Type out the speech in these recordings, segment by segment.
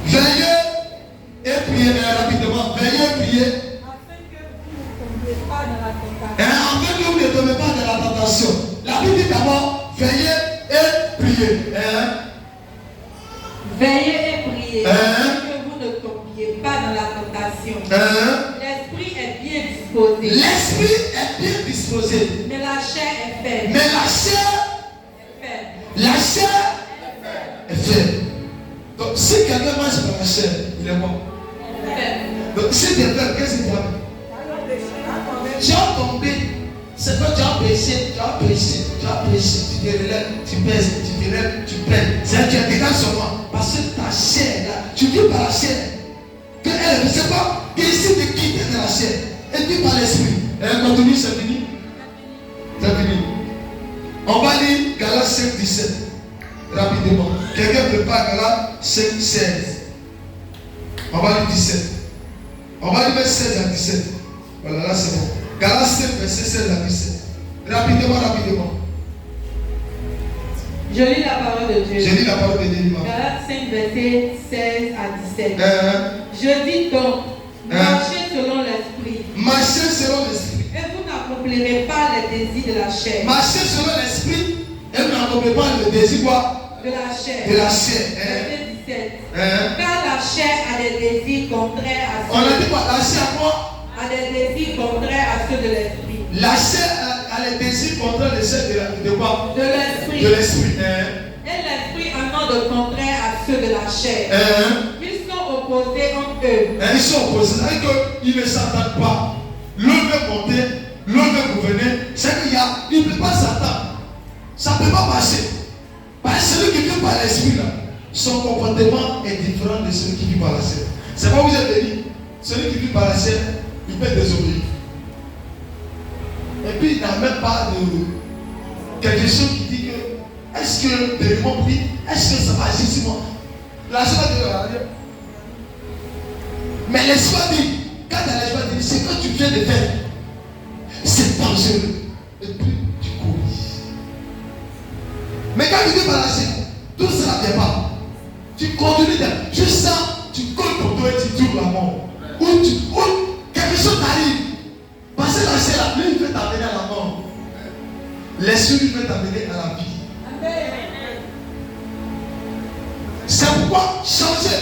Veillez et priez rapidement. Veillez et priez. Afin que vous ne tombez pas dans la tentation. La Bible dit d'abord, veillez et priez. Veillez et priez. Que vous ne tombiez pas dans la tentation. L'esprit est bien disposé. L'esprit est bien disposé. Mais la chair est faible. Mais la chair est faible. La chair est faible. Donc si quelqu'un marche par la chair, il est mort. Donc si tu es faible, qu'est-ce que tu as? Tu as tombé. C'est quand tu as péché, tu te relèves, tu pèses, tu te relèves, tu pèses. C'est-à-dire que tu es dedans seulement. Parce que ta chair, là, tu vis par la chair. Que elle ne sait pas, décide de quitter dans la chair. Et puis par l'esprit. Elle continue, c'est fini. C'est fini. On va lire Galates 5, 17. Rapidement. Quelqu'un prépare Galates 5, 16. On va lire 17. On va lire 16 à 17. Voilà, là c'est bon. Galates 5, verset 16 à 17. Rapidement. Je lis la parole de Dieu. Dieu. Galates 5, verset 16 à 17. Je dis donc, marchez selon l'esprit. Marchez selon l'esprit. Et vous n'accomplirez pas les désirs de la chair. Marchez selon l'esprit. Et vous n'accomplirez pas le désir quoi? De la chair. Verset 17. Car la chair a des désirs contraires à ceux. On a dit quoi? La chair a quoi? A des désirs contraires à ceux de l'esprit. La chair a les désirs contraires de quoi? De l'esprit. De l'esprit. Et l'esprit a un de contraire à ceux de la chair. Ils sont opposés entre eux. Ils sont opposés. C'est-à-dire qu'ils ne s'entendent pas. L'un veut monter, l'autre veut gouverner. C'est qu'il ne peut pas s'entendre. Ça ne peut pas marcher. Parce que celui qui vit par l'esprit, là, son comportement est différent de celui qui vit par la chair. C'est pas vous êtes dit. Celui qui vit par la chair, il peut désobéir. Et puis il n'a même pas de quelque chose qui dit que est-ce que de mon prix, est-ce que ça va agir sur moi? La chair va dire mais l'esprit dit, quand l'esprit dit, c'est que tu viens de faire, c'est dangereux. Et puis tu cours. Mais quand tu vis par la chair, tout cela ne vient pas. Tu continues de juste ça, tu colles pour toi et tu tournes la mort. Ou quelque chose t'arrive. Parce que la chair, là, lui, il veut t'amener à la mort. L'esprit, lui, veut t'amener à la vie. C'est pourquoi changer.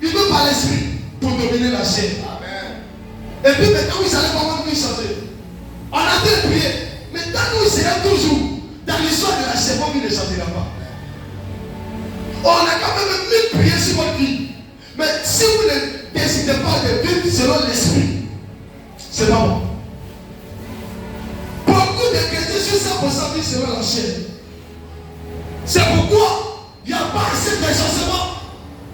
Il veut par l'esprit pour dominer la chair. Et puis maintenant, vous allez comment nous changer. On a été prié. Mais tant que vous serez toujours dans l'histoire de la chair, vous ne changera pas. On a quand même prié sur votre vie. Mais si vous ne décidez pas de vivre selon l'esprit, c'est pas bon. Beaucoup de chrétiens sur 100% vivent selon la chair. C'est pourquoi il n'y a pas assez de changement.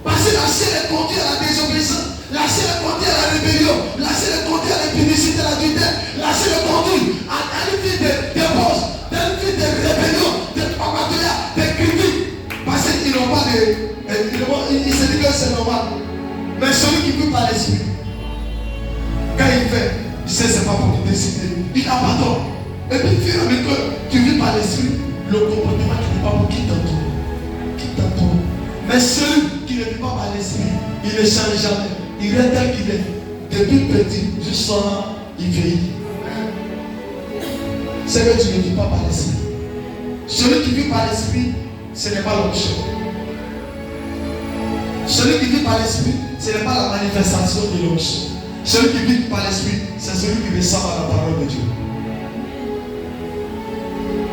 Parce que la chair est conduite à la désobéissance. La chair est conduite à la rébellion. La chair est conduite à l'impudicité, à l'adultère. La chair est conduite à une vie de débauche, à une vie de rébellion, de traumatisme, de critique. Parce qu'ils n'ont pas de. Ils se disent que c'est normal. Mais celui qui vit par l'esprit, quand il fait, il sait que ce n'est pas pour te décider. Il abandonne. Et puis, finalement, que tu vis par l'esprit, le comportement qui n'est pas pour qui t'entoure. Mais celui qui ne vit pas par l'esprit, il ne change jamais. Il reste tel qu'il est. Depuis petit, jusqu'à il vieillit. C'est que tu ne vis pas par l'esprit. Celui qui vit par l'esprit, ce n'est pas l'option. Celui qui vit par l'esprit, ce n'est pas la manifestation de l'option. Celui qui vit par l'esprit, c'est celui qui ressemble à la parole de Dieu.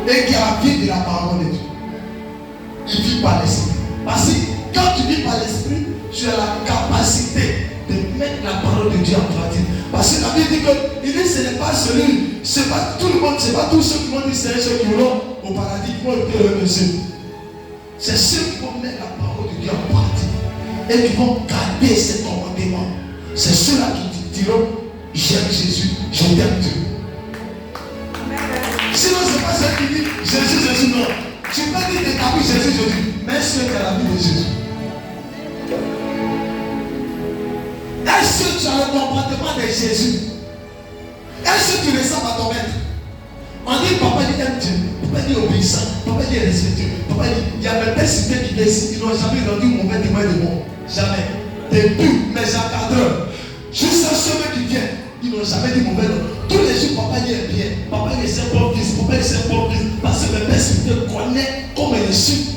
Et qui a la vie de la parole de Dieu. Il vit par l'esprit. Parce que quand tu vis par l'esprit, tu as la capacité de mettre la parole de Dieu en pratique. Parce que la Bible dit que ce n'est pas celui, c'est pas tout le monde, c'est pas tous ceux qui vont dire c'est ceux qui vont au paradis qui vont écouter le monsieur. C'est ceux qui vont mettre la parole de Dieu en pratique et qui vont garder ses commandements. C'est ceux-là qui diront j'aime Jésus, je t'aime Dieu. Sinon, ce n'est pas ceux qui disent Jésus, non. Tu peux dire de ta vie Jésus, mais est-ce que tu as la vie de Jésus? Est-ce que tu as le comportement de Jésus? Est-ce que tu ressembles à ton maître? On dit papa dit aime Dieu, papa dit obéissant, papa dit respectueux, papa dit il y a mes pères cités qui décident, ils n'ont jamais rendu mauvais témoin de moi. Jamais. Depuis mes encadreurs, jusqu'à ceux qui viennent, ils n'ont jamais dit mauvais nom. Tous les jours, papa dit est bien, papa dit c'est un bon fils, papa dit c'est un bon fils, parce que mes pères cités connaissent comme je suis.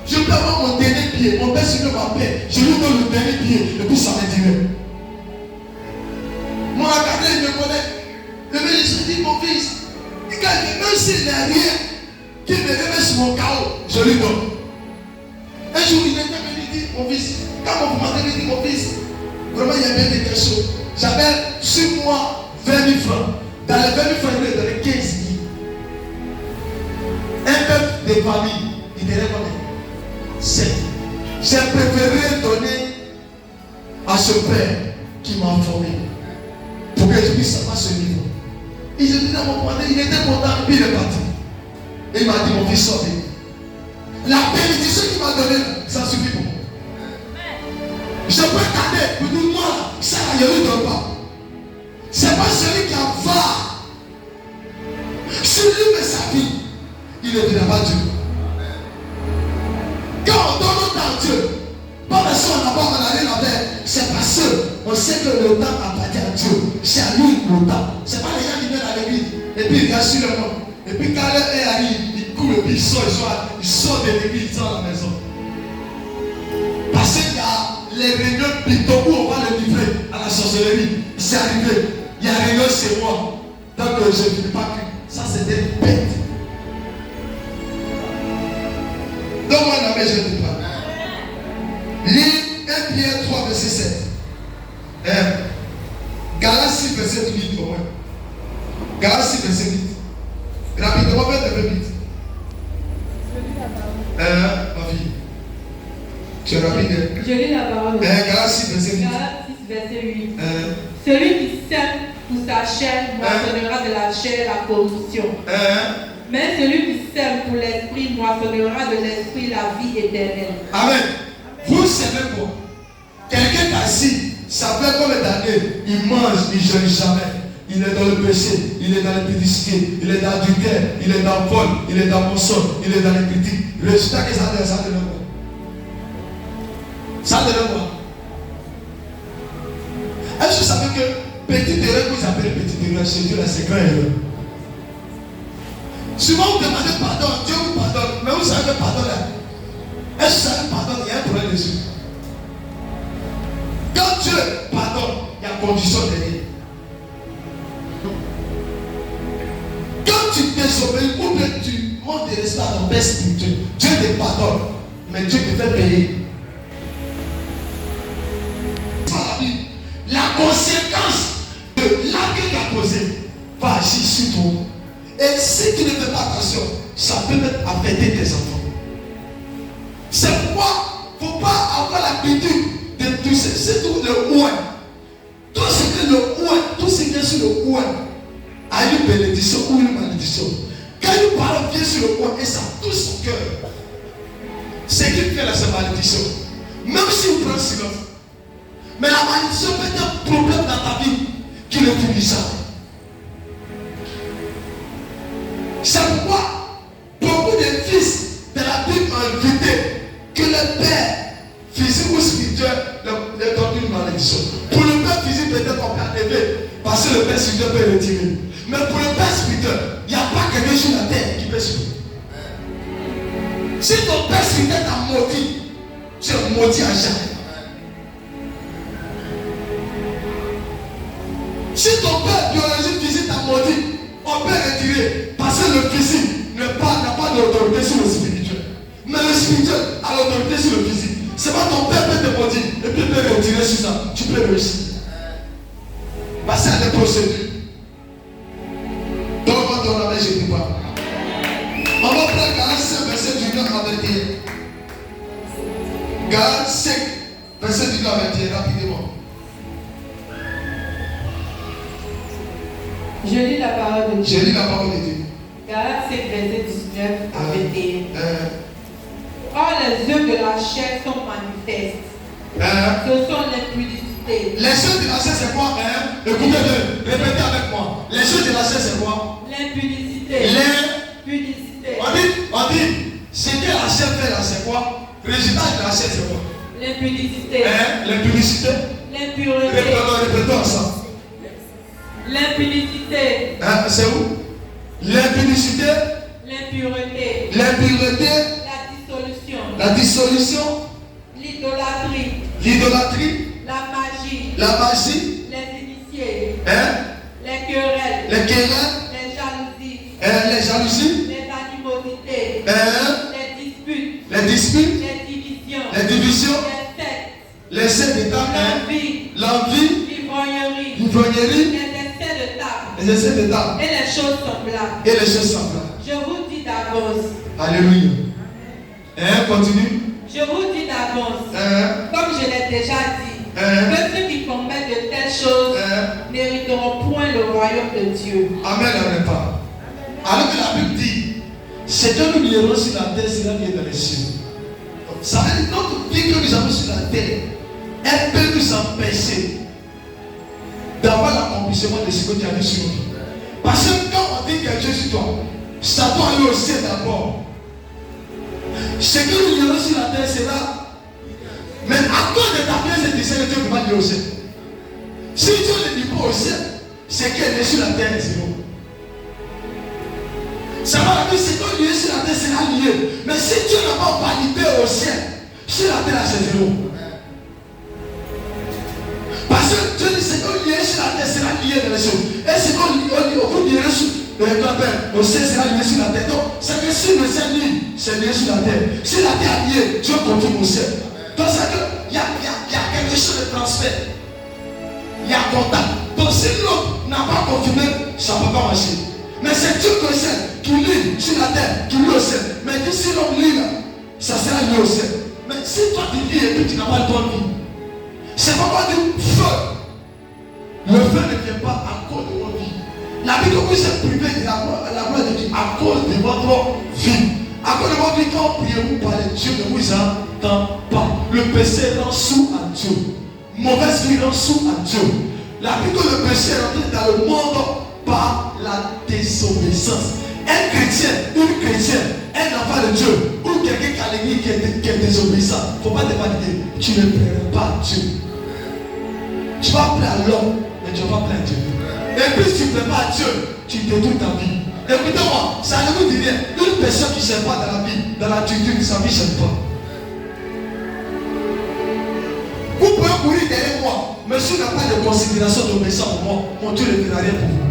Je peux avoir mon dernier pied, mon père cité m'appelle, je lui donne le dernier pied, et puis ça me dirait. Mon encadreur, il me connaît. Le ministre dit mon fils. Même s'il n'a rien, qu'il me remet sur mon chaos, je lui donne. Un jour, il était venu dire, mon fils, quand vous m'avez dit, mon fils, vraiment, il y a bien des choses. J'avais sur moi 20 000 francs. Dans les 20 000 francs, il me donnait 15 000. Un peuple de famille, il donnait combien? 7. J'ai préféré donner à ce père qui m'a formé pour que je puisse avoir ce niveau. Et je dis dans mon point, il était content, puis il est parti. Et il m'a dit, mon fils, sort. La bénédiction qu'il m'a donnée, ça suffit pour moi. Je peux garder pour dire, moi, ça, je ne lui donne pas. C'est pas celui qui a va. Si lui met sa vie, il ne dira pas Dieu. Quand on donne notre temps à Dieu, pas parce qu'on n'a pas regardé la terre, c'est parce qu'on sait que le temps appartient à Dieu. C'est à lui le temps. C'est pas les gens qui viennent à l'église et puis ils rassurent le nom. Et puis quand l'heure arrive, ils courent et puis ils sortent de l'église, ils sont à la maison. Parce qu'il y a les réunions plutôt où on va le livrer à la sorcellerie. C'est arrivé. Il y a réunion chez moi. Donc je ne dis pas que ça c'était bête. Donc moi non mais je ne dis pas. Lis 1 Pierre 3 verset 7. Galates 6 verset 8 au moins. Galates 6 verset 8. Rapidement, faites un peu vite. Ma fille. Tu es rapide. Je lis la parole. Galates 6 verset 8. Galates 6 verset 8. Celui qui sème pour sa chair moissonnera de la chair la corruption. Mais celui qui sème pour l'esprit moissonnera de l'esprit la vie éternelle. Amen. Vous savez quoi? Quelqu'un qui est assis, ça fait combien d'années? Il mange, il ne jeûne jamais. Il est dans le péché, il est dans l'impudicité, il est dans l'adultère, il est dans le vol, il est dans le mensonge, il est dans les critiques. Le résultat que ça donne quoi? Ça donne quoi? Est-ce que vous savez que petite erreur que vous appelez petite erreur chez Dieu, là, c'est grand erreur? Souvent vous demandez pardon, Dieu vous pardonne, mais vous savez que pardon là. Est-ce que vous savez pardon, il y a un problème dessus. Quand Dieu pardonne, il y a condition derrière. Quand tu désobéis ou que tu manques de respect à ton père spirituel, Dieu te pardonne, mais Dieu te fait payer. La conséquence de l'acte qu'il a posé va agir sur toi. Et si tu ne fais pas attention, ça peut même affecter tes enfants. C'est pourquoi il ne faut pas avoir l'habitude de toucher, c'est tout le ouin. Tout ce qui est le ouin, tout ce qui est sur le ouin a une bénédiction ou une malédiction. Quand il parle bien sur le ouin et ça touche son cœur, c'est qui fait la malédiction. Même si vous prenez silence. Mais la malédiction peut être un problème dans ta vie qui ne finit jamais. C'est pourquoi beaucoup de fils de la Bible ont invité que le père physique ou spirituel leur donne une malédiction. Pour le père physique, peut-être on peut enlever parce que le père spirituel peut retirer. Mais pour le père spirituel, il n'y a pas quelqu'un sur la terre qui peut suivre. Si ton père spirituel t'a maudit, tu es maudit à jamais. Si ton père biologique physique t'a maudit, on peut retirer parce que le physique n'a pas d'autorité sur le spirituel. Mais le spirituel a l'autorité sur le physique. C'est pas ton père peut te maudire et puis il peut retirer sur ça. Tu peux réussir. Parce qu'il y a des procédures. Donc on va donner la main, je ne dis pas. On va prendre Galates 5, verset du 9 à 21. Galates 5, verset du 9 à 21, rapidement. Je lis la parole de Dieu. Je lis la parole de Dieu. Galates 5, verset 19 à 21. Or, les œuvres de la chair sont manifestes. Ce sont l'impudicité. Les œuvres de la chair, c'est quoi? Écoutez-le, répétez avec moi. Les œuvres de la chair, c'est quoi? L'impudicité. L'impudicité. On dit, ce que la chair fait là, c'est quoi? Le résultat de la chair, c'est quoi? L'impudicité. L'impudicité. L'impureté. Répétons ça. L'impudicité. C'est où? L'impudicité. L'impureté. L'impureté. La dissolution. La dissolution. L'idolâtrie. L'idolâtrie. La magie. La magie. Les initiés. Les querelles. Les querelles. Les jalousies. Les jalousies. Les animosités. Les disputes. Les disputes. Les divisions. Les divisions. Les sectes. Les sectes d'État. L'envie. L'ivrognerie. Les essais de table. Les essais d'État. Et les choses semblables. Et les choses semblables. Je vous dis d'avance. Alléluia. Continue. Je vous dis d'avance, comme je l'ai déjà dit, que ceux qui commettent de telles choses n'hériteront point le royaume de Dieu. Amen, amen, pas. Alors que la Bible dit, ce que nous lirons sur la terre sera lié dans les cieux. Ça veut dire que notre vie que nous avons sur la terre, elle peut nous empêcher d'avoir l'accomplissement de ce que tu as dit sur nous. Parce que quand on dit quelque chose sur toi, ça doit aller au ciel d'abord. Ce que nous lirons sur la terre sera. Mais à cause de ta place de discernement, Dieu ne peut pas dire au ciel. Si Dieu ne dit pas au ciel, c'est qu'elle est sur la terre, c'est bon. Ça va dire ce que lié sur la terre sera lié. Mais si Dieu n'a pas validé au ciel, sur la terre, c'est zéro. Parce que Dieu dit ce que lié sur la terre sera lié dans les choses. Et ce que vous lirez sur au ciel sera lié sur la terre. Donc, c'est que si le ciel lit, c'est lié sur la terre. Si la terre est liée, Dieu continue au ciel. Donc, c'est qu'il y a quelque chose de transfert. Il y a contact. Donc, si l'autre n'a pas confirmé, ça ne peut pas marcher. Mais c'est Dieu au ciel qui lit sur la terre, qui lit au ciel. Mais si l'homme lit là, ça sera lié au ciel. Mais si toi tu lis et puis tu n'as pas le temps de vie, c'est pourquoi on dit feu. Le feu ne vient pas à cause de votre vie. La vie que vous êtes privé de la gloire de Dieu à cause de votre vie. À cause de votre vie, quand vous priez, vous parlez, Dieu ne vous entend pas. Le péché rend sourd à Dieu. Mauvaise vie rend sourd à Dieu. La vie que le péché est rentré dans le monde par la désobéissance. Un chrétien, une chrétienne, un enfant de Dieu, ou quelqu'un qui a l'église qui est désobéissant, il ne faut pas te valider. Tu ne plairas pas à Dieu. Tu vas plaire à l'homme, mais tu ne vas pas plaire à Dieu. Et puis si tu ne plais pas à Dieu, tu détruis ta vie. Écoutez-moi, ça ne vous dit rien. Une personne qui ne sait pas dans la vie, dans l'attitude, sa vie ne sait pas. Vous pouvez courir derrière moi, mais si vous n'avez pas de considération d'obéissance pour moi, mon Dieu ne fera rien pour vous.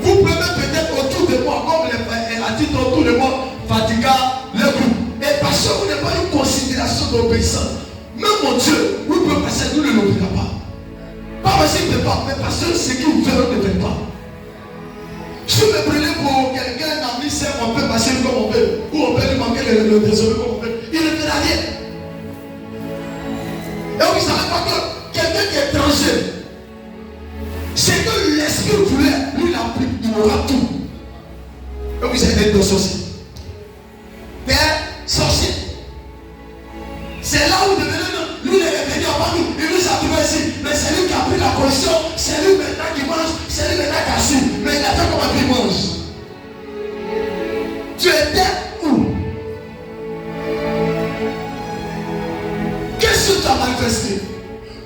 Vous pouvez peut-être autour de moi, comme elle a dit autour de moi, Fatiga, le groupe. Et parce que vous n'avez pas une considération d'obéissance, même mon Dieu, vous pouvez passer, nous ne l'oublions pas. Pas parce qu'il ne peut pas, mais parce que ce qu'il veut ne fait pas. Si vous me prenez pour quelqu'un, un ami, on peut passer comme on veut, ou on peut lui manquer le désolé comme on veut, il ne fera rien. Et vous ne savez pas que quelqu'un qui est étranger, c'est que l'esprit voulait, lui l'applique, il aura tout. Et vous avez des sorciers. Des sorciers. C'est là où lui il est revenu avant nous, il nous a trouvé ici. Mais c'est lui qui a pris la position, c'est lui maintenant qui mange, c'est lui maintenant qui a su. Mais il a fait comment il mange. Tu étais où? Qu'est-ce que tu as manifesté?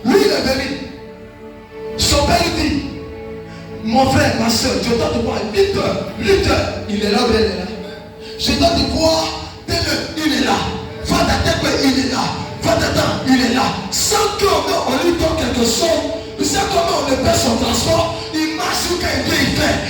Lui il est venu. Son père dit, mon frère, ma soeur, je dois te voir 8 heures, il est là ou il est là. Je dois te voir, il est là. Va t'attendre, il est là. Va t'attendre, il est là. Sans qu'on lui donne quelque chose, tu sais comment on le fait son transport, il marche sur quand il fait.